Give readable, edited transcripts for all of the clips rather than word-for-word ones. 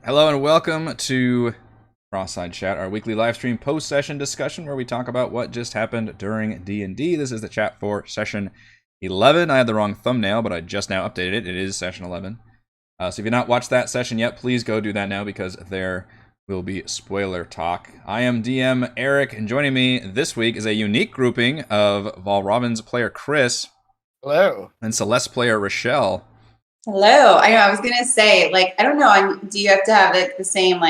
Hello and welcome to Frostside Chat, our weekly live stream post-session discussion where we talk about what just happened during D&D. This is the chat for session 11. I had the wrong thumbnail, but I just now updated it. It is session 11. So if you've not watched that session yet, please go do that now because there will be spoiler talk. I am DM Eric, and joining me this week is a unique grouping of Vol Robbins player Chris. Hello. And Celeste player Rochelle. Hello. I know. I was gonna say, I don't know. Do you have to have the same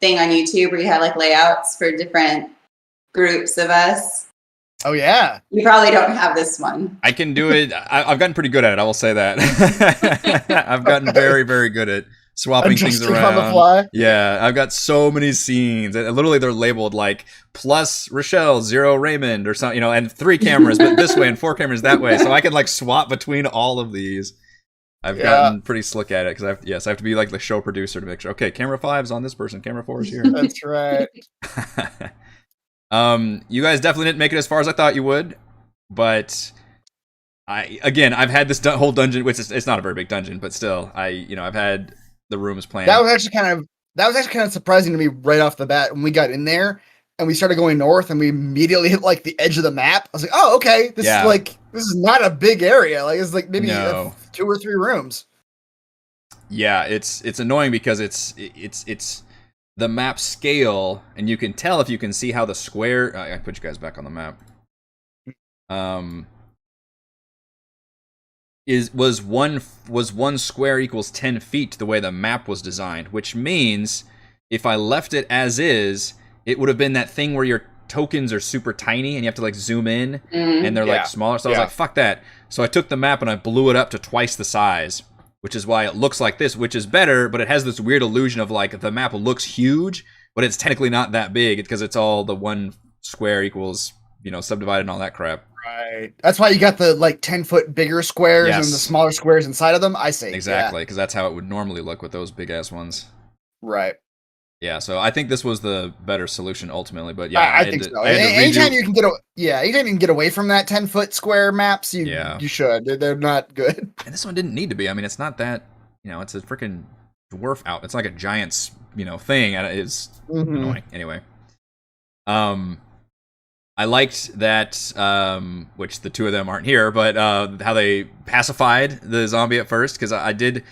thing on YouTube where you have layouts for different groups of us? Oh yeah. You probably don't have this one. I can do it. I've gotten pretty good at it. I will say that. I've gotten very, very good at swapping things around. On the fly. Yeah, I've got so many scenes. And literally, they're labeled plus Rochelle, 0 Raymond, or something. And 3 cameras, but this way, and 4 cameras that way. So I can swap between all of these. I've gotten pretty slick at it because I have to be the show producer to make sure. Okay, camera 5's on this person, camera 4 is here. That's right. You guys definitely didn't make it as far as I thought you would, but I've had this whole dungeon, which it's not a very big dungeon, but still, I've had the rooms planned. That was actually kind of surprising to me right off the bat when we got in there and we started going north and we immediately hit the edge of the map. I was like, oh, okay, this is not a big area. It's maybe 2 or 3 rooms. Yeah, it's annoying because it's the map scale, and you can tell if you can see how the square. I put you guys back on the map. Was one square equals 10 feet the way the map was designed, which means if I left it as is, it would have been that thing where your tokens are super tiny and you have to zoom in and they're smaller. So I was like, fuck that. So I took the map and I blew it up to twice the size, which is why it looks like this, which is better, but it has this weird illusion of the map looks huge, but it's technically not that big because it's all the one square equals, subdivided and all that crap. Right. That's why you got the 10-foot bigger squares and the smaller squares inside of them. I see. Exactly, because that's how it would normally look with those big ass ones. Right. Yeah, so I think this was the better solution ultimately, but I think so. Anytime you can get away from that 10-foot square maps, you should. They're not good. And this one didn't need to be. I mean, it's not that, it's a freaking dwarf out. It's like a giant's, thing, and it's annoying. Anyway. I liked that, which the 2 of them aren't here, but how they pacified the zombie at first, because I did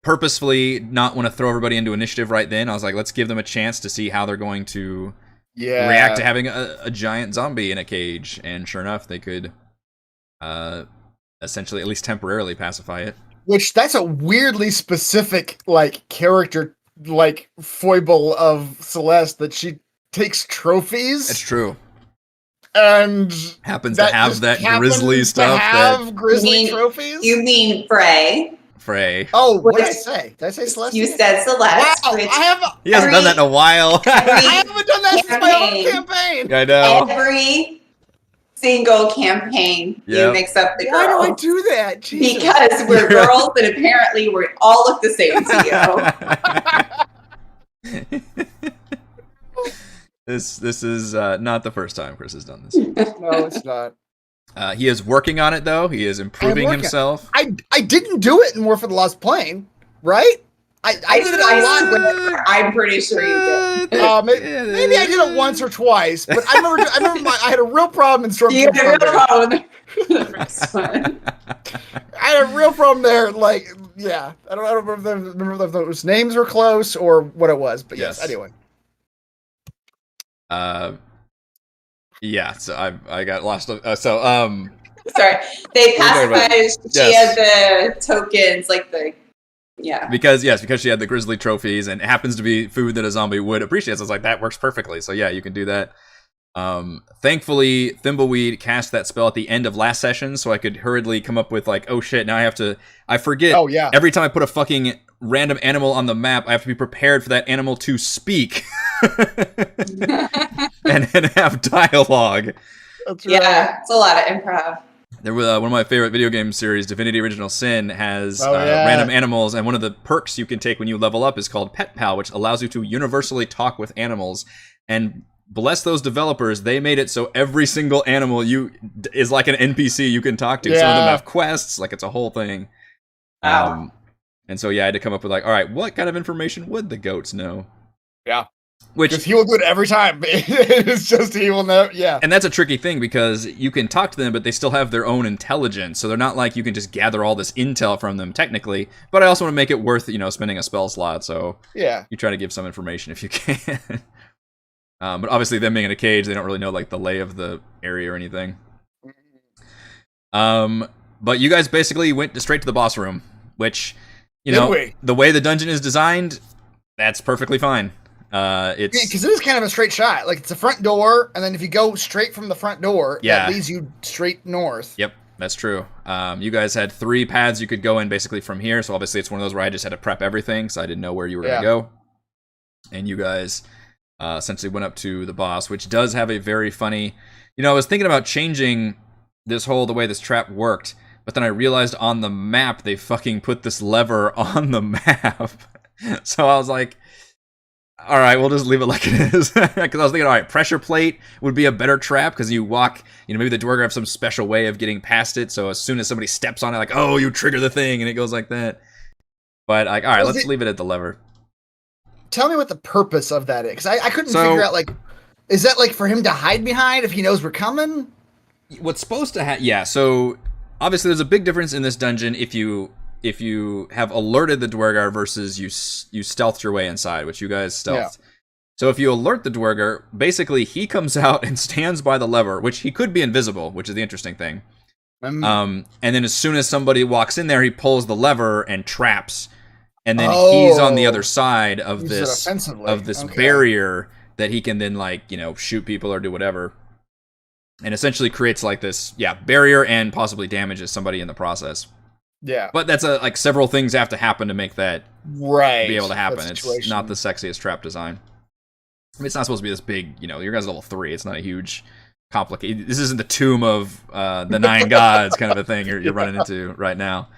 purposefully not want to throw everybody into initiative right then. I was like, let's give them a chance to see how they're going to react to having a giant zombie in a cage. And sure enough, they could essentially, at least temporarily, pacify it. Which, that's a weirdly specific, character, foible of Celeste, that she takes trophies. That's true. And happens to have that grisly stuff. Grisly trophies? You mean Frey? Oh, what did I say? Did I say Celeste? You said Celeste. Wow, he hasn't done that in a while. I haven't done that since my own campaign. I know. Every single campaign, you mix up the girls. Why do I do that? Jesus. Because we're girls and apparently we all look the same to you. This is not the first time Chris has done this. No, it's not. He is working on it, though. He is improving himself. I didn't do it in War for the Lost Plane, right? I did it a lot. I'm pretty sure you did. Maybe I did it once or twice, but I remember I had a real problem in Storm. You had a real problem the first one. I had a real problem there. I don't remember if those names were close or what it was, but yes anyway. Yeah, so I got lost. Sorry, they pacified. She had the tokens, because she had the grisly trophies, and it happens to be food that a zombie would appreciate. So I was like, that works perfectly. So yeah, you can do that. Thankfully, Thimbleweed cast that spell at the end of last session, so I could hurriedly come up with oh shit, now I forget. Oh yeah. Every time I put a fucking random animal on the map, I have to be prepared for that animal to speak. and have dialogue. That's right. Yeah, it's a lot of improv. There was one of my favorite video game series, Divinity Original Sin, has random animals, and one of the perks you can take when you level up is called Pet Pal, which allows you to universally talk with animals. And bless those developers, they made it so every single animal is like an NPC you can talk to. Some of them have quests, it's a whole thing. Wow. And so, yeah, I had to come up with, like, all right, what kind of information would the goats know? Yeah. Which he will do it every time. It's just he will know. Yeah. And that's a tricky thing because you can talk to them, but they still have their own intelligence. So they're not like you can just gather all this intel from them technically. But I also want to make it worth, spending a spell slot. So yeah, you try to give some information if you can. But obviously, them being in a cage, they don't really know like the lay of the area or anything. But you guys basically went straight to the boss room, which, the way the dungeon is designed, that's perfectly fine. It's because it is kind of a straight shot. Like it's a front door, and then if you go straight from the front door, that leads you straight north. Yep, that's true. You guys had 3 paths you could go in basically from here. So obviously it's one of those where I just had to prep everything, so I didn't know where you were gonna go. And you guys essentially went up to the boss, which does have a very funny. I was thinking about changing the way this trap worked, but then I realized on the map they fucking put this lever on the map. So I was like, all right, we'll just leave it like it is. Because I was thinking, all right, pressure plate would be a better trap because you walk, maybe the Dwarger have some special way of getting past it. So as soon as somebody steps on it, like, oh, you trigger the thing, and it goes like that. But like, all right, let's leave it at the lever. Tell me what the purpose of that is, because I couldn't figure out, like, is that like for him to hide behind if he knows we're coming? What's supposed to happen? Yeah, so obviously there's a big difference in this dungeon if you have alerted the Dwargar versus you stealthed your way inside, which you guys stealthed. Yeah. So if you alert the Dwargar, basically he comes out and stands by the lever, which he could be invisible, which is the interesting thing. And then as soon as somebody walks in there, he pulls the lever and traps. And then he's on the other side of this barrier that he can then shoot people or do whatever. And essentially creates like this, barrier and possibly damages somebody in the process. Yeah. But that's several things have to happen to make that be able to happen. It's not the sexiest trap design. I mean, it's not supposed to be this big, your guys' level 3. It's not a huge, complicated. This isn't the tomb of the 9 gods kind of a thing you're running into right now.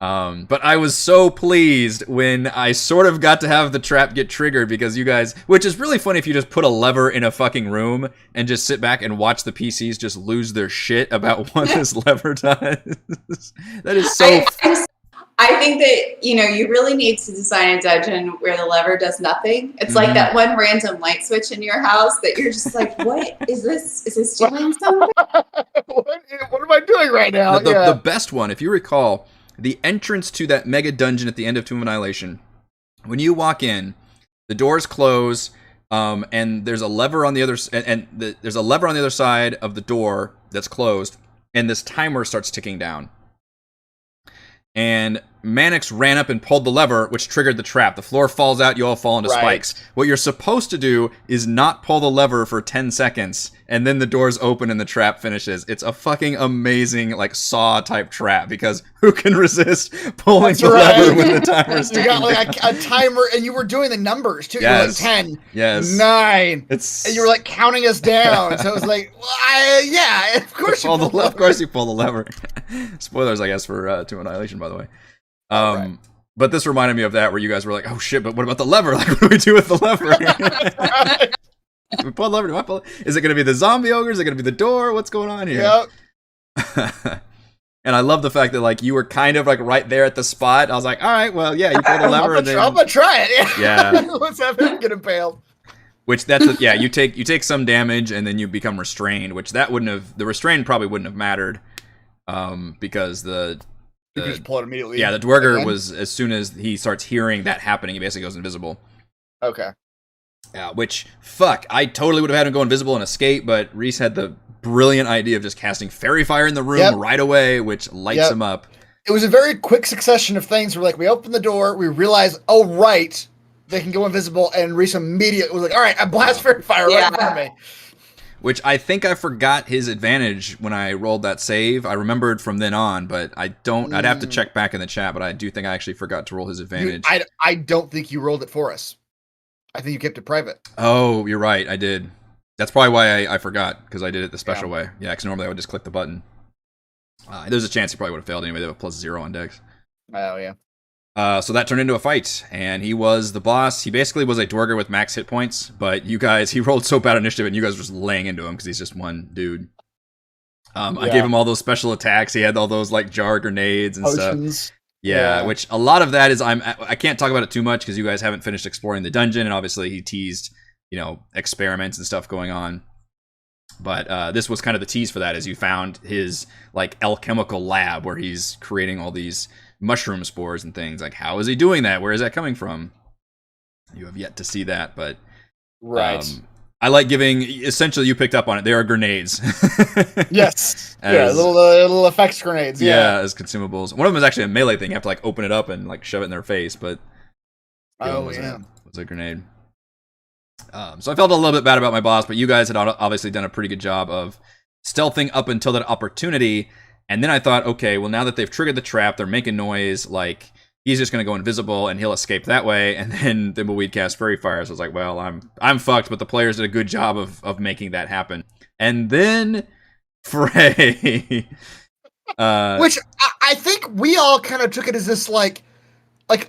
But I was so pleased when I sort of got to have the trap get triggered because you guys, which is really funny if you just put a lever in a fucking room and just sit back and watch the PCs just lose their shit about what this lever does. That is so. I think that, you really need to design a dungeon where the lever does nothing. It's like that one random light switch in your house that you're just like, what is this? Is this doing something? What am I doing right now? The best one, if you recall, the entrance to that mega dungeon at the end of Tomb of Annihilation, when you walk in, the doors close, and there's a lever on the other there's a lever on the other side of the door that's closed, and this timer starts ticking down. And Mannix ran up and pulled the lever, which triggered the trap. The floor falls out, you all fall into spikes. What you're supposed to do is not pull the lever for 10 seconds, and then the doors open and the trap finishes. It's a fucking amazing, Saw type trap, because who can resist pulling the lever when the timer's ticking down? You got a timer, and you were doing the numbers, too. Yes. You were 10, yes. 9, and you were, counting us down. So it was like, well, of course you pull the lever. Of course you pull the lever. Spoilers, I guess, for Tomb of Annihilation, by the way. But this reminded me of that, where you guys were like, oh shit, but what about the lever? What do we do with the lever? Do we pull the lever? Do I pull it? Is it going to be the zombie ogre? Is it going to be the door? What's going on here? Yep. And I love the fact that you were kind of right there at the spot. I was like, all right, well, yeah, you pull the lever. I'm gonna try it. Yeah. Let's have him get impaled. Which you take some damage and then you become restrained, which the restraint probably wouldn't have mattered, because you can just pull it immediately. Yeah, the Dwarger was, as soon as he starts hearing that happening, he basically goes invisible. Okay. Yeah, which, I totally would have had him go invisible and escape, but Reese had the brilliant idea of just casting Fairy Fire in the room right away, which lights him up. It was a very quick succession of things where, we open the door, we realize, oh, right, they can go invisible, and Reese immediately was like, all right, I blast Fairy Fire right in front of me. Which I think I forgot his advantage when I rolled that save. I remembered from then on, but I don't. I'd have to check back in the chat, but I do think I actually forgot to roll his advantage. I don't think you rolled it for us. I think you kept it private. Oh, you're right. I did. That's probably why I forgot, because I did it the special way. Yeah, because normally I would just click the button. There's a chance he probably would have failed anyway. They have a +0 on Dex. Oh, yeah. So that turned into a fight, and he was the boss. He basically was a Dwarger with max hit points, but he rolled so bad initiative, and you guys were just laying into him because he's just one dude. I gave him all those special attacks. He had all those jar grenades and potions. stuff. Yeah, which a lot of that is I can't talk about it too much because you guys haven't finished exploring the dungeon, and obviously he teased, experiments and stuff going on. But this was kind of the tease for that, as you found his like alchemical lab where he's creating all these mushroom spores and things. Like, how is he doing that? Where is that coming from? You have yet to see that, but right. I like giving. Essentially, you picked up on it. They are grenades. Yes. Little effects grenades. Yeah, as consumables. One of them is actually a melee thing. You have to like open it up and like shove it in their face. But was a grenade. So I felt a little bit bad about my boss, but you guys had obviously done a pretty good job of stealthing up until that opportunity. And then I thought, okay, well, now that they've triggered the trap, they're making noise, like, he's just going to go invisible and he'll escape that way. And then Thimbleweed cast Fairy Fire. So I was like, well, I'm fucked, but the players did a good job of making that happen. And then Frey. Which I think we all kind of took it as this, like,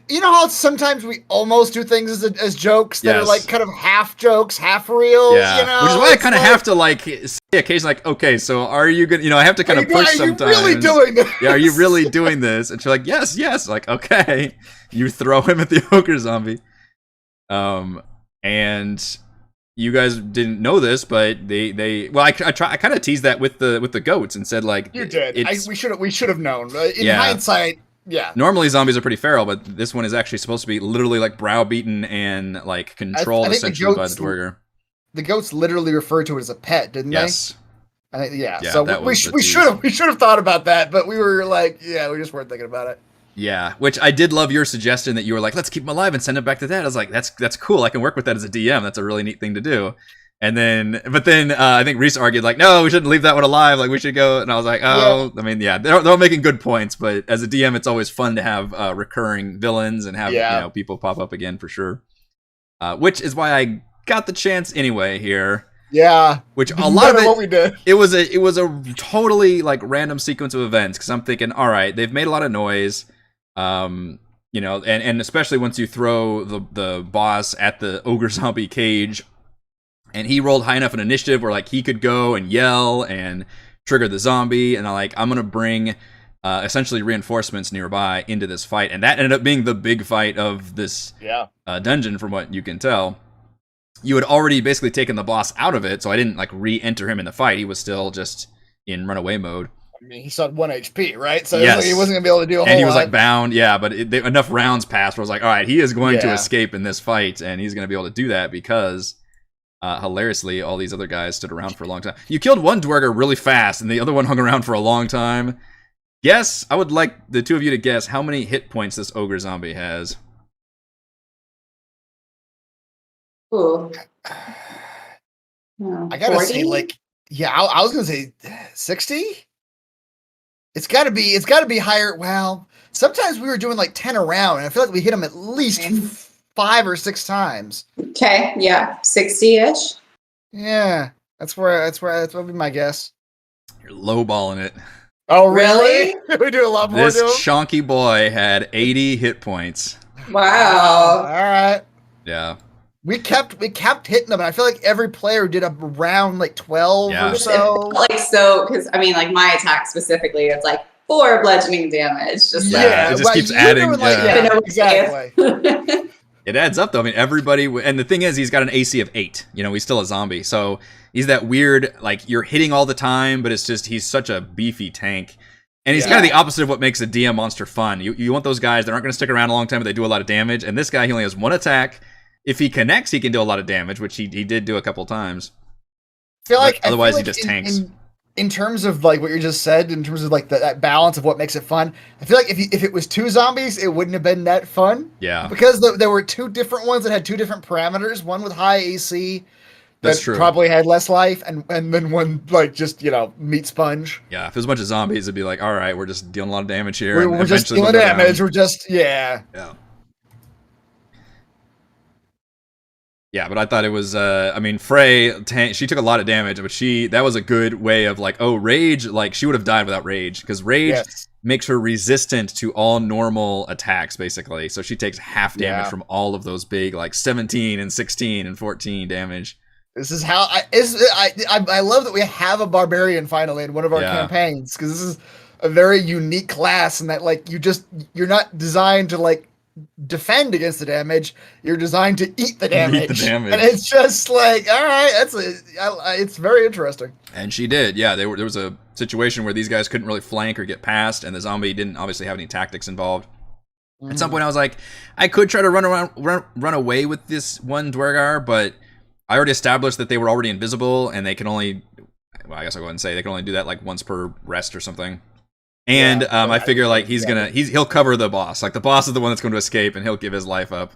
you know how sometimes we almost do things as jokes that are like kind of half jokes, half real. Yeah, which is why I kind of have to like say occasionally, like, okay, so are you gonna? I have to kind of push sometimes. Are you really doing this? Yeah, are you really doing this? And she's like, yes. Like, okay, you throw him at the ogre zombie. And you guys didn't know this, but I kind of teased that with the goats and said like, you did. We should have known. In hindsight. Yeah. Normally zombies are pretty feral, but this one is actually supposed to be literally like browbeaten and like controlled essentially by the Dwerger. The goats literally referred to it as a pet, didn't they? Yes. I think so we should have thought about that, but we were like, we just weren't thinking about it. Yeah, which I did love your suggestion that you were like, let's keep him alive and send him back to that. I was like, that's cool. I can work with that as a DM. That's a really neat thing to do. But then I think Reese argued like, no, we shouldn't leave that one alive. Like we should go. And I was like, oh, yeah. I mean, they're all making good points. But as a DM, it's always fun to have recurring villains and have people pop up again for sure. Which is why I got the chance anyway here. Yeah. Which a lot of it, what we did. It was a totally like random sequence of events because I'm thinking, all right, they've made a lot of noise. And especially once you throw the boss at the ogre zombie cage. And he rolled high enough in initiative where like he could go and yell and trigger the zombie. And I'm gonna bring essentially reinforcements nearby into this fight. And that ended up being the big fight of this dungeon, from what you can tell. You had already basically taken the boss out of it, so I didn't like re-enter him in the fight. He was still just in runaway mode. I mean, he saw 1 HP, right? So yes. He wasn't gonna be able to do a whole lot. And he was like bound, but enough rounds passed where I was like, all right, he is going to escape in this fight, and he's gonna be able to do that because. Hilariously, all these other guys stood around for a long time. You killed one Dwerger really fast, and the other one hung around for a long time. Guess, I would like the two of you to guess how many hit points this ogre zombie has. Ooh. I gotta 40? Say, like, I was gonna say 60. It's gotta be higher. Well, sometimes we were doing like 10 a round, and I feel like we hit them at least 5 or 6 times. Okay, 60-ish. Yeah, that's what be my guess. You're lowballing it. Oh, really? We do a lot more. This chonky boy had 80 hit points. Wow. All right. Yeah. We kept hitting them, and I feel like every player did around like 12 or so. Like so, because I mean, like my attack specifically, it's like 4 bludgeoning damage. Just it just keeps adding. Exactly. It adds up, though. I mean, everybody... And the thing is, he's got an AC of 8. He's still a zombie. So he's that weird, like, you're hitting all the time, but it's just, he's such a beefy tank. And he's kind of the opposite of what makes a DM monster fun. You want those guys that aren't going to stick around a long time, but they do a lot of damage. And this guy, he only has 1 attack. If he connects, he can do a lot of damage, which he did do a couple times. Otherwise, he just tanks. In terms of like what you just said, in terms of like that balance of what makes it fun, I feel like if it was 2 zombies, it wouldn't have been that fun. Yeah. Because there were 2 different ones that had 2 different parameters. One with high AC That's true. Probably had less life, and then one like just meat sponge. Yeah, if it was a bunch of zombies, it'd be like, all right, we're just dealing a lot of damage here. We're just dealing damage. We're just Yeah, but I thought it was, Frey, she took a lot of damage, but that was a good way of like, Rage, like she would have died without Rage, because Rage makes her resistant to all normal attacks, basically. So she takes half damage from all of those big, like 17 and 16 and 14 damage. This is how I love that we have a barbarian finally in one of our campaigns, because this is, a very unique class, and that like you're not designed to like defend against the damage. You're designed to eat the damage. And it's just like, all right, it's very interesting. And she did, yeah. There was a situation where these guys couldn't really flank or get past, and the zombie didn't obviously have any tactics involved. At some point, I was like, I could try to run away with this one Dwergar, but I already established that they were already invisible, and they can only, well, I guess I'll go ahead and say they can only do that like once per rest or something. And I figure like he'll cover the boss. Like the boss is the one that's going to escape, and he'll give his life up.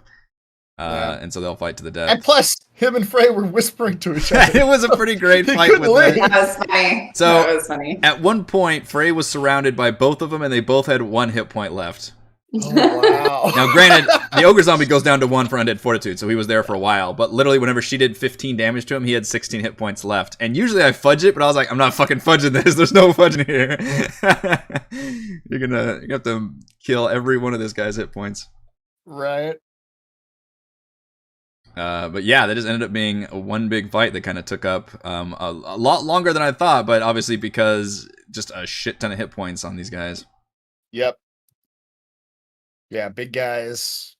And so they'll fight to the death. And plus, him and Frey were whispering to each other. It was a pretty great fight with that. That was funny. So that was funny. At one point, Frey was surrounded by both of them, and they both had 1 hit point left. Oh, wow. Now, granted, the ogre zombie goes down to 1 for undead fortitude, so he was there for a while. But literally, whenever she did 15 damage to him, he had 16 hit points left. And usually I fudge it, but I was like, I'm not fucking fudging this. There's no fudging here. You're gonna have to kill every one of this guy's hit points. Right. But yeah, that just ended up being one big fight that kind of took up a lot longer than I thought, but obviously because just a shit ton of hit points on these guys. Yep. Yeah, big guys.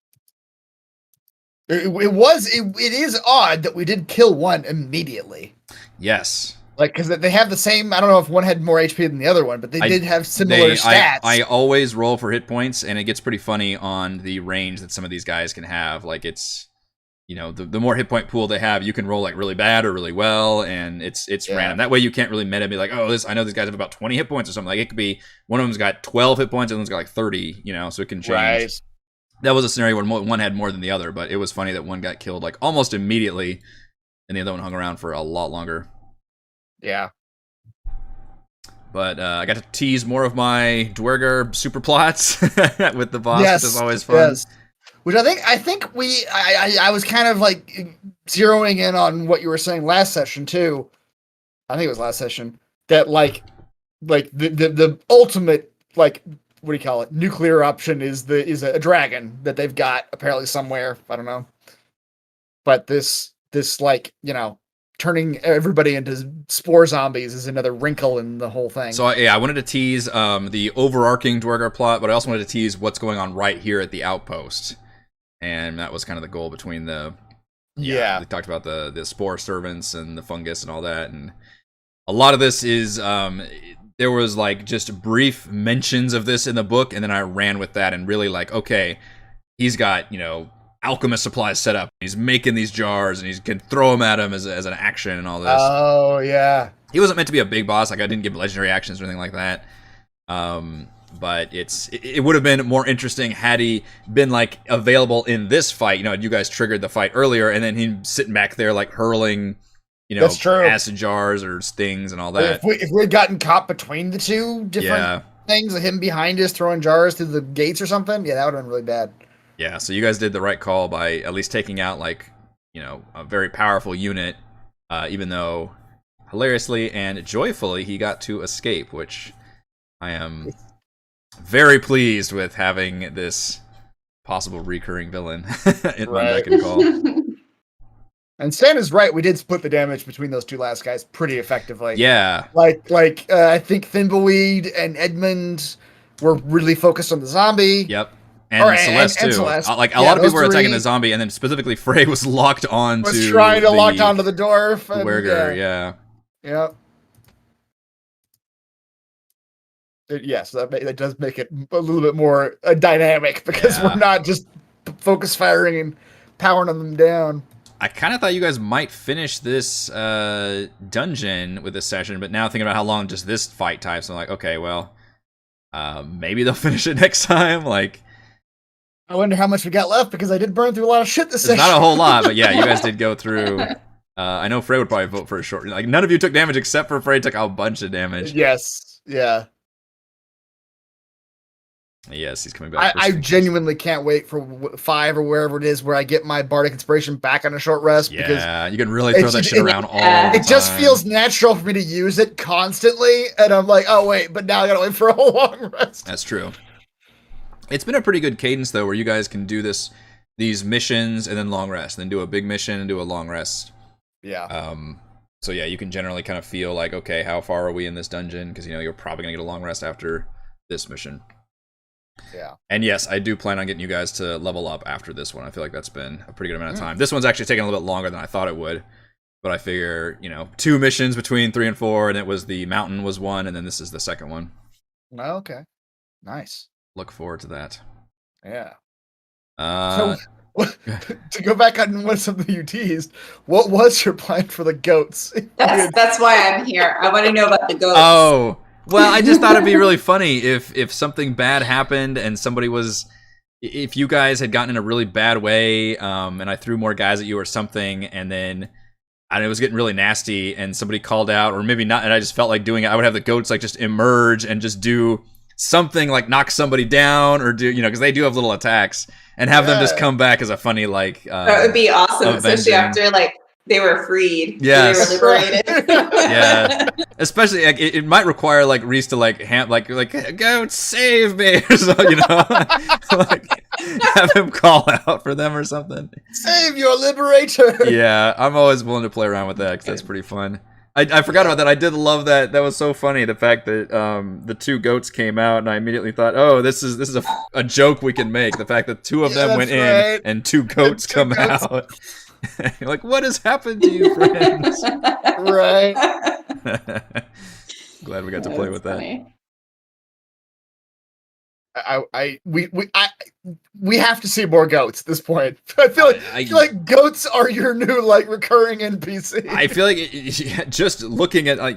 It is odd that we did kill one immediately. Yes. Like, because they have the same, I don't know if one had more HP than the other one, but they did have similar stats. I always roll for hit points, and it gets pretty funny on the range that some of these guys can have. Like, it's, you know, the more hit point pool they have, you can roll like really bad or really well, and it's random. That way you can't really meta be like, oh, I know these guys have about 20 hit points or something. Like, it could be one of them's got 12 hit points and one's got like 30, you know, so it can change. Right. That was a scenario where one had more than the other, but it was funny that one got killed like almost immediately, and the other one hung around for a lot longer. Yeah. But I got to tease more of my Dwergar super plots with the boss, which is always fun. Yes. Which I think I was kind of like zeroing in on what you were saying last session too. I think it was last session that like the ultimate, like, what do you call it? Nuclear option is a dragon that they've got apparently somewhere. I don't know. But this like, you know, turning everybody into spore zombies is another wrinkle in the whole thing. So yeah, I wanted to tease the overarching Dwergar plot, but I also wanted to tease what's going on right here at the outpost. And that was kind of the goal between the... Yeah. We talked about the spore servants and the fungus and all that. And a lot of this is... there was like just brief mentions of this in the book, and then I ran with that and really like, okay, he's got, you know, alchemist supplies set up. He's making these jars, and he can throw them at him as an action and all this. Oh, yeah. He wasn't meant to be a big boss. Like, I didn't give legendary actions or anything like that. But it would have been more interesting had he been like available in this fight. You know, you guys triggered the fight earlier, and then him sitting back there like hurling, you know, acid jars or stings and all that. If we had gotten caught between the two different things, like him behind us throwing jars through the gates or something, yeah, that would have been really bad. Yeah, so you guys did the right call by at least taking out like, you know, a very powerful unit, even though hilariously and joyfully he got to escape, which I am very pleased with having this possible recurring villain in my beck and call. And Stan is right. We did split the damage between those two last guys pretty effectively. Yeah. Like I think Thimbleweed and Edmund were really focused on the zombie. Yep. And Celeste too. Celeste. Like a lot of people were attacking the zombie, and then specifically Frey was locked on to... Was trying to lock onto the dwarf. Dwergar, yeah. Yep. Yes, that does make it a little bit more dynamic, because we're not just focus firing and powering them down. I kind of thought you guys might finish this dungeon with this session, but now thinking about how long just this fight types, I'm like, okay, well, maybe they'll finish it next time. Like, I wonder how much we got left, because I did burn through a lot of shit this session. Not a whole lot, but yeah, you guys did go through. I know Frey would probably vote for a short. Like, none of you took damage except for Frey took a bunch of damage. Yes, yeah. Yes, he's coming back. I genuinely can't wait for 5 or wherever it is where I get my Bardic Inspiration back on a short rest. Yeah, because you can really throw that shit around all the time. It just feels natural for me to use it constantly, and I'm like, oh wait, but now I gotta wait for a long rest. That's true. It's been a pretty good cadence though, where you guys can do these missions and then long rest, and then do a big mission and do a long rest. Yeah. So yeah, you can generally kind of feel like, okay, how far are we in this dungeon? Because you know you're probably gonna get a long rest after this mission. Yeah. And yes, I do plan on getting you guys to level up after this one. I feel like that's been a pretty good amount of time. This one's actually taking a little bit longer than I thought it would. But I figure, 2 missions between 3 and 4, and it was the mountain was one, and then this is the second one. Okay. Nice. Look forward to that. Yeah. So, to go back on what something you teased, what was your plan for the goats? That's why I'm here. I want to know about the goats. Oh, well, I just thought it'd be really funny if something bad happened and somebody was, if you guys had gotten in a really bad way, and I threw more guys at you or something, and then it was getting really nasty, and somebody called out, or maybe not, and I just felt like doing it. I would have the goats like just emerge and just do something like knock somebody down, or do because they do have little attacks, and have them just come back as a funny like. That would be awesome, avenging. especially after like they were freed. Yes. They were liberated. Yeah, especially it might require like Reese to like goats save me, or so, like have him call out for them or something. Save your liberator. Yeah, I'm always willing to play around with that because that's pretty fun. I forgot about that. I did love that. That was so funny. The fact that the 2 goats came out, and I immediately thought, oh, this is a joke we can make. The fact that 2 of them went in and 2 goats come out. You're like, what has happened to you, friends? Right. Glad we got to play with that. We have to see more goats at this point. I feel like goats are your new like recurring NPC. I feel like just looking at I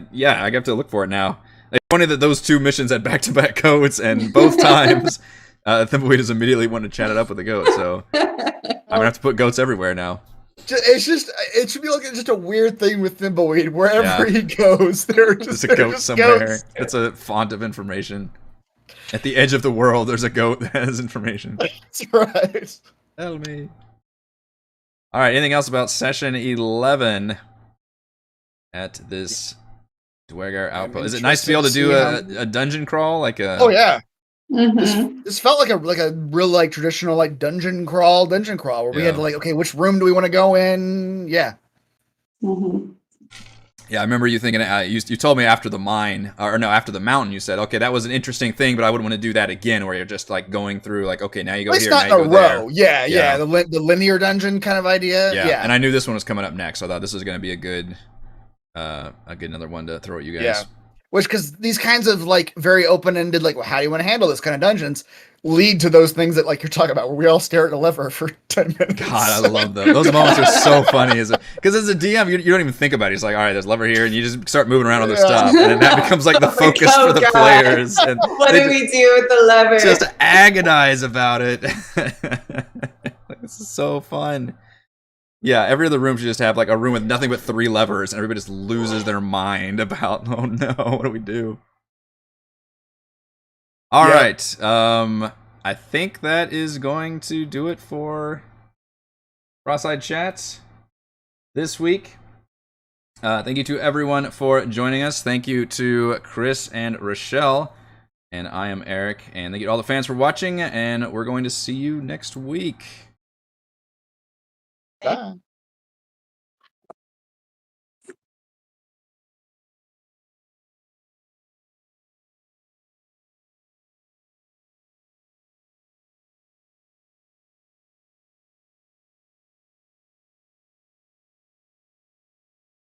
have to look for it now. It's funny that those 2 missions had back-to-back goats, and both times Thimbleweed has immediately wanted to chat it up with the goat. So I'm gonna have to put goats everywhere now. It should be like just a weird thing with Thimbleweed. Wherever he goes, there's a goat somewhere. Goats. It's a font of information. At the edge of the world, there's a goat that has information. That's right. Tell me. All right. Anything else about session 11 at this Dwegar outpost? Is it nice to be able to do a dungeon crawl Oh yeah. Mm-hmm. This felt like a real like traditional like dungeon crawl where we had to like, okay, which room do we want to go in? Yeah. Mm-hmm. Yeah, I remember you thinking, you told me after the mine, after the mountain, you said, okay, that was an interesting thing, but I wouldn't want to do that again, where you're just like going through, like, okay, now you go here, now you go there. Yeah, the linear dungeon kind of idea. Yeah, and I knew this one was coming up next, so I thought this was going to be a good another one to throw at you guys. Yeah, because these kinds of like very open-ended, like, well, how do you want to handle this kind of dungeons, lead to those things that like you're talking about, where we all stare at a lever for 10 minutes. God, I love them. Those moments are so funny. Because as a DM, you don't even think about it. It's like, all right, there's a lever here, and you just start moving around other stuff, and then that becomes like the focus for the players. And what do we do with the lever? Just agonize about it. Like, this is so fun. Yeah, every other room should just have like a room with nothing but 3 levers, and everybody just loses their mind about, oh no, what do we do? All right. I think that is going to do it for Frostside Chats this week. Thank you to everyone for joining us. Thank you to Chris and Rochelle. And I am Eric. And thank you to all the fans for watching. And we're going to see you next week. Bye.